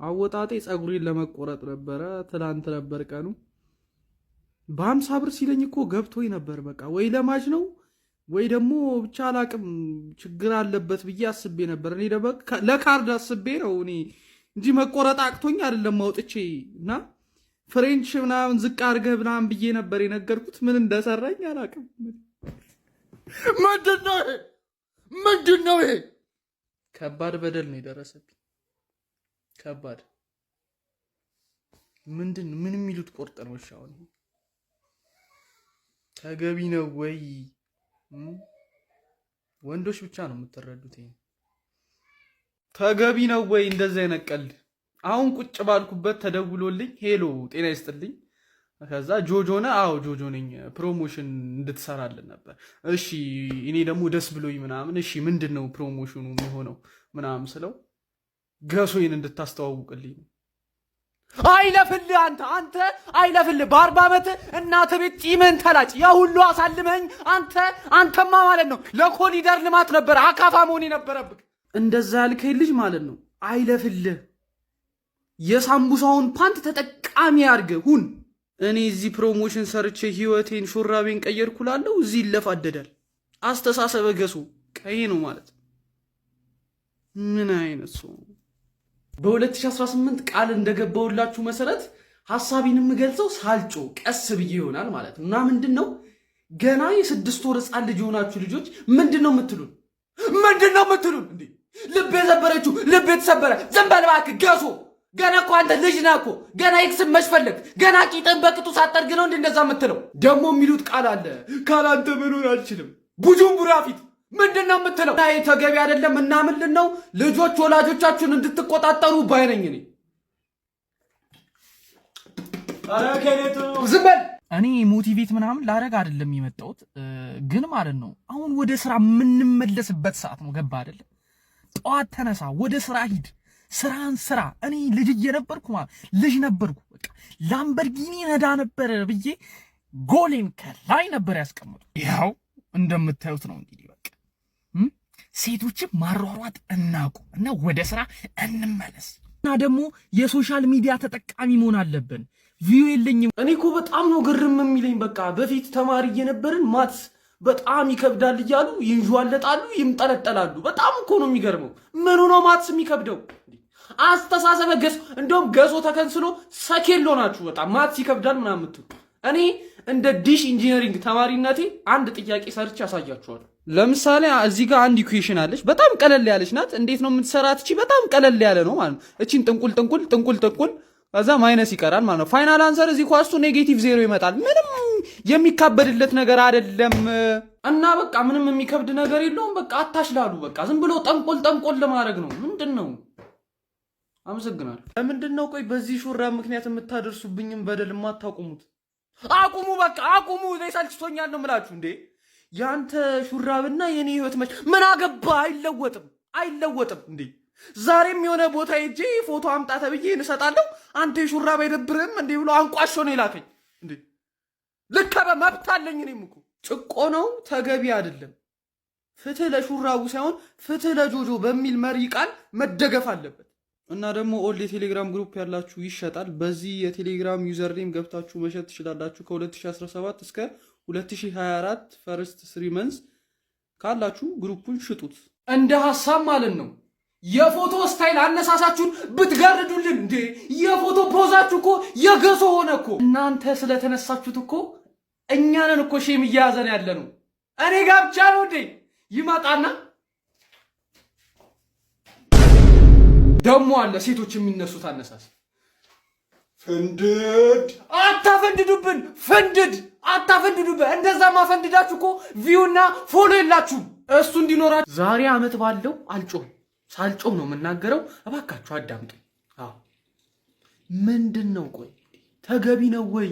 አወጣጤ ጸጉሬን ለመቆረጥ ነበረ። ትላንት ነበር ቀኑ። በ50 ብር ሲለኝ እኮ ገብቶኝ ነበር። በቃ ወይ ለማጅ ነው ወይ ደግሞ ብቻ አላቅም ችግር አለበት ብዬ አስቤ ነበር። እኔ ደግሞ ለካርድ አስቤ ነው እኔ እንጂ መቆረጥ አቅቶኝ አይደለም አውጥቼ እና ፍሬንች ምናምን ዝቅ አድርገህ ምናምን ብዬ ነበር የነገርኩት። ምን እንደሰራኝ አላቅም። ምንድነው ይሄ? ከባድ በደል ነው የደረሰብኝ። ከባድ ምን የሚሉት ቆርጥ ነው? እሺ አሁን ተገቢ ነው ወይ? ወንዶች ብቻ ነው የምትረዱት። ይሄ ተገቢ ነው ወይ? እንደዛ አይነት አሁን ቁጭ ባልኩበት ተደውሎልኝ ሄሎ ጤና ይስጥልኝ። ከዛ ጆጆ ነህ? አዎ ጆጆ ነኝ። ፕሮሞሽን እንድትሰራልን ነበር። እሺ እኔ ደግሞ ደስ ብሎኝ ምናምን እሺ ምንድነው ፕሮሞሽኑ የሚሆነው ምናምን ስለው ገሶይን እንድታስተዋውቅልኝ ነው። አይለፍልህ አንተ አይለፍልህ። በ40 ዓመት እናተ ቤት ጢምን ተላጭ ያ ሁሉ አሳልመኝ አንተማ ማለት ነው ለኮሊደር ልማት ነበር አካፋ መሆን የነበረብህ። እንደዛ ያልከኝ ልጅ ማለት ነው አይለፍልህ። የሳምቡሳውን ፓንት ተጠቃሚ አድርገህ ሁን። እኔ እዚህ ፕሮሞሽን ሰርቼ ህይወቴን ሹራቤን ቀየርኩላለሁ። እዚህ ይለፋደዳል። አስተሳሰበ ገሶ ቀይ ነው ማለት ምን አይነት ሰው? በ2018 ቃል እንደገባውላችሁ መሰረት ሐሳቤን የምገልጸው ሳልጮ ቀስ ብዬ ይሆናል ማለት ነው። እና ምንድነው ገና የ6 ወር ህፃን ልጅ የሆናችሁ ልጆች ምንድነው የምትሉን እንዴ? ልብ የዘበረችው ልብ የተሰበረ ዝም በል እባክህ ገሶ። ገና እኮ አንተ ልጅ ነህ እኮ ገና ኤክስም መሽፈለግ ገና ቂጥን በቅጡ ሳጠርግ ነው እንደዛ የምትለው። ደግሞ የሚሉት ቃል አለ ካላንተ መኖር አልችልም። ቡጁምቡራ ፊት ምንድነው የምትለው? አይ ተገቢ አይደለም። እና ምንድን ነው ልጆች ወላጆቻችሁን እንድትቆጣጠሩ ባይነኝ ነኝ። አረከኔቱ ዝም በል። እኔ ሞቲቬት ምናምን ላረግ አይደለም የመጣሁት፣ ግን ማለት ነው አሁን ወደ ስራ የምንመለስበት ሰዓት ነው። ገባ አይደለም? ጠዋት ተነሳ፣ ወደ ስራ ሂድ፣ ስራን ስራ። እኔ ልጅ እየነበርኩ ልጅ ነበርኩ በቃ ላምበርጊኒ ነዳ ነበር ብዬ ጎሌን ከላይ ነበር ያስቀምጡ። ያው እንደምታዩት ነው እንግዲህ በቃ ሴቶችን ማሯሯጥ እናቁ እና ወደ ስራ እንመለስ። እና ደግሞ የሶሻል ሚዲያ ተጠቃሚ መሆን አለብን። ቪው የለኝም። እኔ እኮ በጣም ነው ግርም የሚለኝ። በቃ በፊት ተማሪ እየነበርን ማትስ በጣም ይከብዳል እያሉ ይንዣለጣሉ፣ ይምጠለጠላሉ። በጣም እኮ ነው የሚገርመው። ምኑ ነው ማትስ የሚከብደው? አስተሳሰበ ገሶ። እንደውም ገሶ ተከንስሎ ሰኬሎ ናችሁ። በጣም ማትስ ይከብዳል ምናምን የምትሉ እኔ እንደ ዲሽ ኢንጂነሪንግ ተማሪነቴ አንድ ጥያቄ ሰርቼ ያሳያችኋለሁ። ለምሳሌ እዚህ ጋር አንድ ኢኩዌሽን አለች፣ በጣም ቀለል ያለች ናት። እንዴት ነው የምትሰራት? እቺ በጣም ቀለል ያለ ነው ማለት ነው። እቺን ጥንቁል ከዛ ማይነስ ይቀራል ማለት ነው። ፋይናል አንሰር እዚህ ኳስቱ -0 ይመጣል። ምንም የሚካበድለት ነገር አይደለም። እና በቃ ምንም የሚከብድ ነገር የለውም። በቃ አታሽላሉ። በቃ ዝም ብሎ ጠንቆል ለማድረግ ነው። ምንድነው? አመሰግናለሁ። ለምንድን ነው ቆይ በዚህ ሹራብ ምክንያት የምታደርሱብኝም በደል የማታቆሙት? አቁሙ፣ በቃ አቁሙ። ሰልችቶኛል ነው የምላችሁ። እንዴ ያንተ ሹራብና የኔ ህይወት መች ምን አገባ? አይለወጥም። እንዴ ዛሬም የሆነ ቦታ ሄጄ ፎቶ አምጣ ተብዬ እንሰጣለሁ። አንተ ሹራብ አይደብርም እንዴ ብሎ አንቋሾ ነው የላከኝ። እንዴ ልከበ መብት አለኝ። እኔም እኮ ጭቆናው ተገቢ አይደለም። ፍትህ ለሹራቡ ሳይሆን ፍትህ ለጆጆ በሚል መሪ ቃል መደገፍ አለበት። እና ደግሞ ኦል የቴሌግራም ግሩፕ ያላችሁ ይሸጣል። በዚህ የቴሌግራም ዩዘር ኔም ገብታችሁ መሸጥ ትችላላችሁ። ከ2017 እስከ 2024 ፈርስት 3 መንዝ ካላችሁ ግሩፑን ሽጡት። እንደ ሐሳብ ማለት ነው። የፎቶ ስታይል አነሳሳችሁን ብትጋርዱልን እንዴ! የፎቶ ፖዛችሁ እኮ የገሶ ሆነ እኮ። እናንተ ስለተነሳችሁት እኮ እኛንን እኮ ሼም እያያዘን ያለ ነው። እኔ ጋር ብቻ ነው እንዴ? ይመጣና ደሞ አለ ሴቶች የሚነሱት አነሳስ። ፍንድድ አታፈንድዱብን፣ አታፈንድዱብን። እንደዛ ማፈንድዳችሁ እኮ ቪውና ፎሎ የላችሁም። እሱ እንዲኖራችሁ ዛሬ አመት ባለው አልጮህም፣ ሳልጮህ ነው የምናገረው። እባካችሁ አዳምጡ። አዎ ምንድን ነው ቆይ ተገቢ ነው ወይ?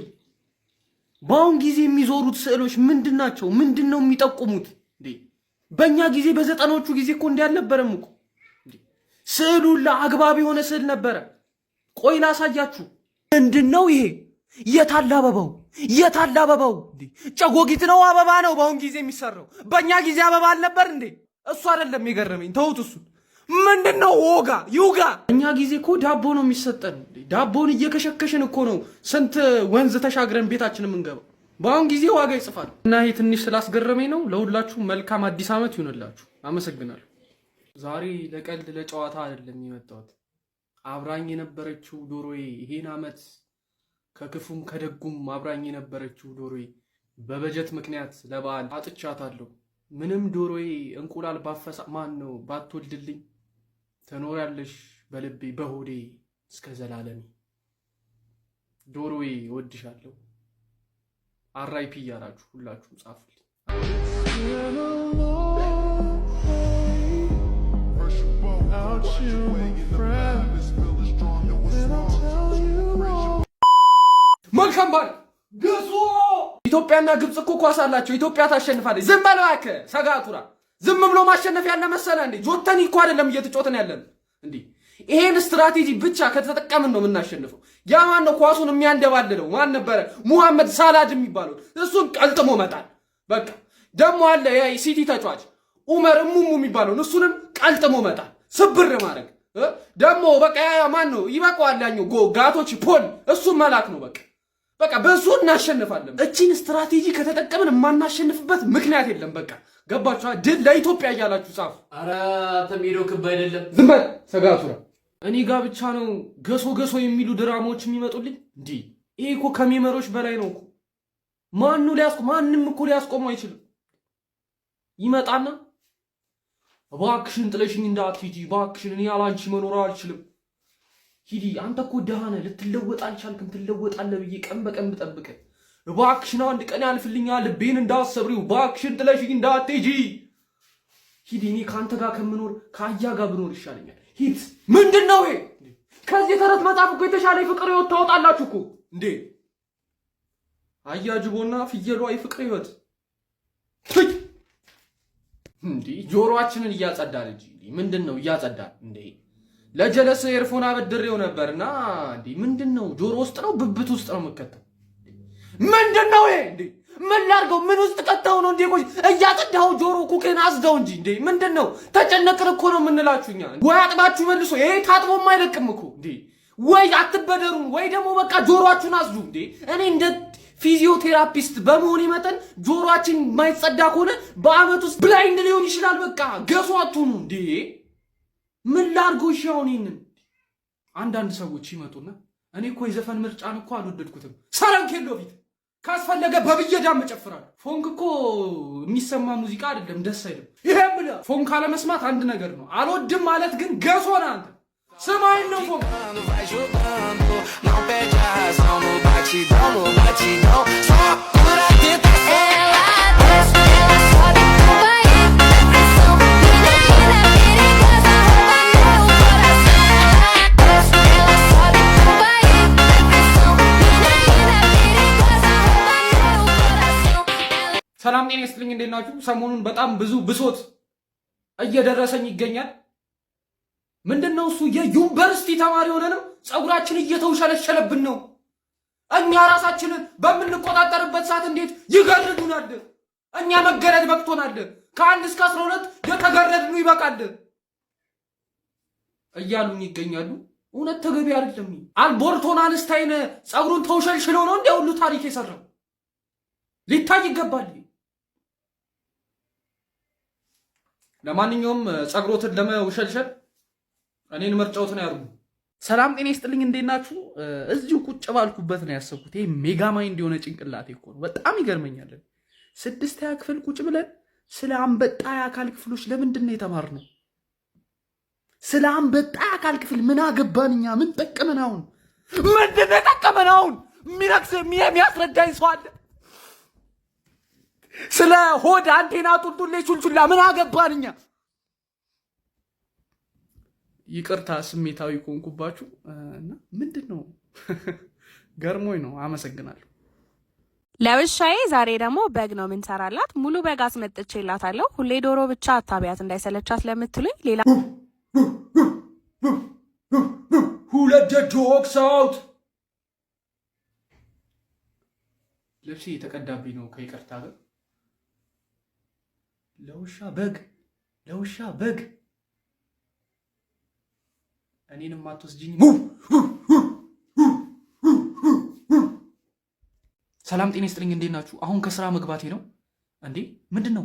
በአሁን ጊዜ የሚዞሩት ስዕሎች ምንድን ናቸው? ምንድን ነው የሚጠቁሙት? እንዴ በእኛ ጊዜ በ90ዎቹ ጊዜ እኮ እንዲህ አልነበረም እኮ። ስዕሉ ለአግባብ የሆነ ስዕል ነበረ። ቆይ ላሳያችሁ። ምንድን ነው ይሄ? የታለ አበባው? ጨጎጊት ነው አበባ ነው በአሁን ጊዜ የሚሰራው? በእኛ ጊዜ አበባ አልነበር እንዴ? እሱ አይደለም የገረመኝ፣ ተውት እሱን። ምንድነው ወጋ ይውጋ? እኛ ጊዜ እኮ ዳቦ ነው የሚሰጠን። ዳቦን እየከሸከሽን እኮ ነው ስንት ወንዝ ተሻግረን ቤታችን የምንገባው። በአሁን ጊዜ ዋጋ ይጽፋል። እና ይሄ ትንሽ ስላስገረመኝ ነው። ለሁላችሁ መልካም አዲስ ዓመት ይሁንላችሁ። አመሰግናለሁ። ዛሬ ለቀልድ ለጨዋታ አይደለም የመጣሁት። አብራኝ የነበረችው ዶሮዬ ይሄን ዓመት ከክፉም ከደጉም አብራኝ የነበረችው ዶሮዬ በበጀት ምክንያት ለበዓል አጥቻታለሁ። ምንም ዶሮዬ እንቁላል ባፈሳ ማን ነው ባትወልድልኝ ትኖሪያለሽ በልቤ በሆዴ እስከ ዘላለም። ዶሮዬ እወድሻለሁ። አራይፒ እያላችሁ ሁላችሁም ጻፉልኝ። መልካም በዓል ገሶ። ኢትዮጵያና ግብጽ እኮ ኳስ አላቸው። ኢትዮጵያ ታሸንፋለች። ዝም በለው እባክህ ሰጋቱራ። ዝም ብሎ ማሸነፍ ያለ መሰለ እንዴ? ጆተኒ እኮ አይደለም እየተጫወተን ያለን እንዴ። ይሄን ስትራቴጂ ብቻ ከተጠቀምን ነው የምናሸንፈው። ያ ማን ነው ኳሱን የሚያንደባልለው? ማን ነበረ? ሙሐመድ ሳላድ የሚባለው እሱን ቀልጥሞ መጣል። በቃ ደግሞ አለ ያ ሲቲ ተጫዋች ኡመር እሙሙ የሚባለው እሱንም ቀልጥሞ መጣል፣ ስብር ማድረግ። ደግሞ በቃ ያ ማን ነው ይበቃዋል። ያኛው ጋቶች ፖል እሱን መላክ ነው በቃ በቃ በሱ እናሸንፋለን። እቺን ስትራቴጂ ከተጠቀምን የማናሸንፍበት ምክንያት የለም። በቃ ገባችሁ? ድል ለኢትዮጵያ እያላችሁ ጻፉ። አረ ተሚዶ ክብ አይደለም። ዝም በል ሰጋቱራ። እኔ ጋር ብቻ ነው ገሶ ገሶ የሚሉ ድራማዎች የሚመጡልኝ እንዴ? ይሄ እኮ ከሜመሮች በላይ ነው እኮ። ማንም እኮ ሊያስቆመው አይችልም። ይመጣና እባክሽን ጥለሽኝ እንዳትሄጂ፣ እባክሽን እኔ ያላንቺ መኖር አልችልም። ሂዲ አንተ እኮ ደሃ ነህ፣ ልትለወጥ አልቻልክም፣ ትለወጣለህ ብዬ ቀን በቀን ብጠብቅህ፣ እባክሽን አንድ ቀን ያልፍልኛል፣ ልቤን እንዳትሰብሪው፣ እባክሽን ጥለሽኝ እንዳትሄጂ። ሂዲ እኔ ከአንተ ጋር ከምኖር ከአያ ጋር ብኖር ይሻለኛል። ሂድ። ምንድን ነው ይሄ? ከዚህ ተረት መጽሐፍ እኮ የተሻለ የፍቅር ህይወት ታወጣላችሁ እኮ እንዴ! አያጅቦና ፍየሏ የፍቅር ህይወት እንዴ! ጆሮአችንን እያጸዳን እንጂ ምንድን ነው እያጸዳን እንዴ? ለጀለስ ኤርፎን አበድሬው ነበርና እንዴ ምንድነው? ጆሮ ውስጥ ነው ብብት ውስጥ ነው የምከተው? ምንድነው ይሄ እንዴ? ምን ላድርገው? ምን ውስጥ ከተው ነው እንዴ? ቆይ እያጸዳው ጆሮ ኩክን አዝጋው እንጂ እንዴ ምንድነው? ተጨነቅን እኮ ነው የምንላችሁኛ። ወይ አጥባችሁ መልሶ ይሄ ታጥቦም አይለቅም እኮ እንዴ። ወይ አትበደሩም ወይ ደግሞ በቃ ጆሮአችሁን አዝዱ እንዴ። እኔ እንደ ፊዚዮቴራፒስት በመሆኔ መጠን ጆሮአችን የማይጸዳ ከሆነ በአመት ውስጥ ብላይንድ ሊሆን ይችላል። በቃ ገሷቱ ነው እንዴ። ምን ላድርገው? እሺ አሁን ይሄንን አንዳንድ ሰዎች ይመጡና እኔ እኮ የዘፈን ምርጫን እኮ አልወደድኩትም፣ ሰረንኬሎ ፊት ካስፈለገ በብየዳ መጨፍራለሁ። ፎንክ እኮ የሚሰማ ሙዚቃ አይደለም፣ ደስ አይልም። ይሄም ብለ ፎንክ አለመስማት አንድ ነገር ነው። አልወድም ማለት ግን ገሶና አንተ ሰማይ ነው ፎንክ ሰላም ጤና ይስጥልኝ። እንዴት ናችሁ? ሰሞኑን በጣም ብዙ ብሶት እየደረሰኝ ይገኛል። ምንድነው እሱ? የዩኒቨርሲቲ ተማሪ ሆነንም ፀጉራችን እየተውሸለሸለብን ነው። እኛ ራሳችንን በምንቆጣጠርበት ሰዓት እንዴት ይገርዱናል? እኛ መገረድ በቅቶናል። ከ1 እስከ 12 የተገረድኑ ይበቃል እያሉኝ ይገኛሉ። እውነት ተገቢ አይደለም። አልቦርቶን አንስታይን ፀጉሩን ተውሸልሽሎ ነው እንዴ ሁሉ ታሪክ የሰራው? ሊታይ ይገባል። ለማንኛውም ፀጉሮትን ለመውሸልሸል እኔን ምርጫውትን ያርጉ። ሰላም ጤና ይስጥልኝ። እንዴት ናችሁ? እዚሁ ቁጭ ባልኩበት ነው ያሰብኩት። ይሄ ሜጋ ማይንድ የሆነ ጭንቅላቴ እኮ ነው። በጣም ይገርመኛል። 6ኛ ክፍል ቁጭ ብለን ስለ አንበጣ የአካል ክፍሎች ለምንድን ነው የተማርነው? ስለ አንበጣ የአካል ክፍል ምን አገባንኛ? ምን ጠቀመን? አሁን ምንድን ነው የጠቀመን? አሁን የሚያስረዳኝ ሰው አለ? ስለ ሆድ አንቴና ጡልጡሌ ቹልቹላ ምን አገባንኛ? ይቅርታ ስሜታዊ ኮንኩባችሁ እና ምንድነው ገርሞኝ ነው። አመሰግናለሁ። ለውሻዬ ዛሬ ደግሞ በግ ነው የምንሰራላት። ሙሉ በግ አስመጥቼላታለሁ። ሁሌ ዶሮ ብቻ አታቢያት እንዳይሰለቻት ለምትሉኝ ሌላ ሁለት ዶግስ አውት። ልብሴ የተቀዳብኝ ነው ከይቅርታ ጋር። ለውሻ በግ እኔንም አትወስጂኝ። ሰላም ጤና ይስጥልኝ። እንዴት ናችሁ? አሁን ከስራ መግባቴ ነው። እንዴ ምንድነው?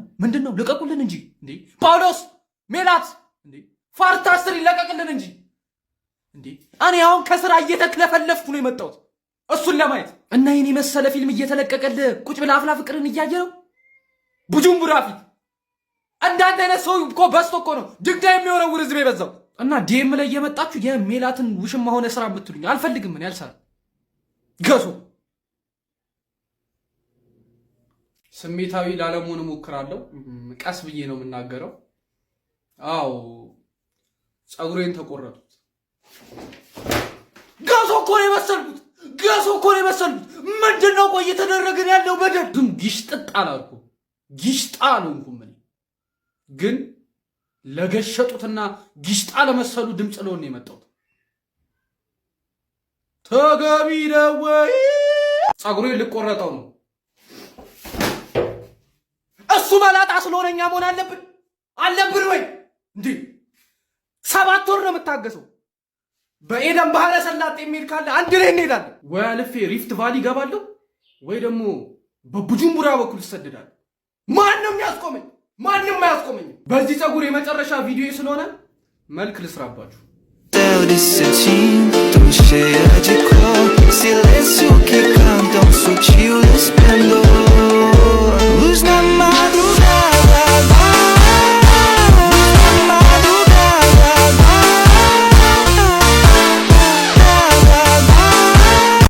ልቀቁልን እንጂ እንዴ! ጳውሎስ ሜላት እንዴ! ፋርታስትሪ ለቀቅልን እንጂ እንዴ! እኔ አሁን ከስራ እየተክለፈለፍኩ ነው የመጣሁት እሱን ለማየት እና የኔ መሰለ ፊልም እየተለቀቀልህ ቁጭ ብለህ አፍላ ፍቅርን እያየ ነው ቡጁምቡራ ፊት። እንዳንተ አይነት ሰው እኮ በዝቶ እኮ ነው ድግዳ የሚወረውር ህዝብ የበዛው። እና ዲኤም ላይ እየመጣችሁ የሜላትን ውሽማ ሆነ ስራ የምትሉኝ አልፈልግም። ምን ያልሰራ ገሶ ስሜታዊ ላለመሆን እሞክራለሁ። ቀስ ብዬ ነው የምናገረው። አዎ ፀጉሬን ተቆረጡት። ገሶ እኮ ነው የመሰልኩት። ምንድነው ቆይ እየተደረገ ያለው በደል? ግን ጊሽጥጥ አላልኩም፣ ጊሽጣ አልሆንኩም። ግን ለገሸጡትና ጊሽጣ ለመሰሉ ድምፅ ለሆነ የመጣሁት ተገቢ ነው ወይ? ፀጉሬን ልቆረጠው ነው። እሱ መላጣ ስለሆነኛ መሆን አለብን ወይ እንዴ? 7 ወር ነው የምታገሰው። በኤደን ባህረ ሰላጤ የሚሄድ ካለ አንድ ላይ እንሄዳለን። ወይ አልፌ ሪፍት ቫሊ ገባለሁ ወይ ደግሞ በቡጁምቡራ በኩል እሰደዳለሁ። ማንም ያስቆመኝ? ማንም አያስቆመኝም። በዚህ ፀጉር የመጨረሻ ቪዲዮ ስለሆነ መልክ ልስራባችሁ። Silêncio que cantam sutil, esplendor.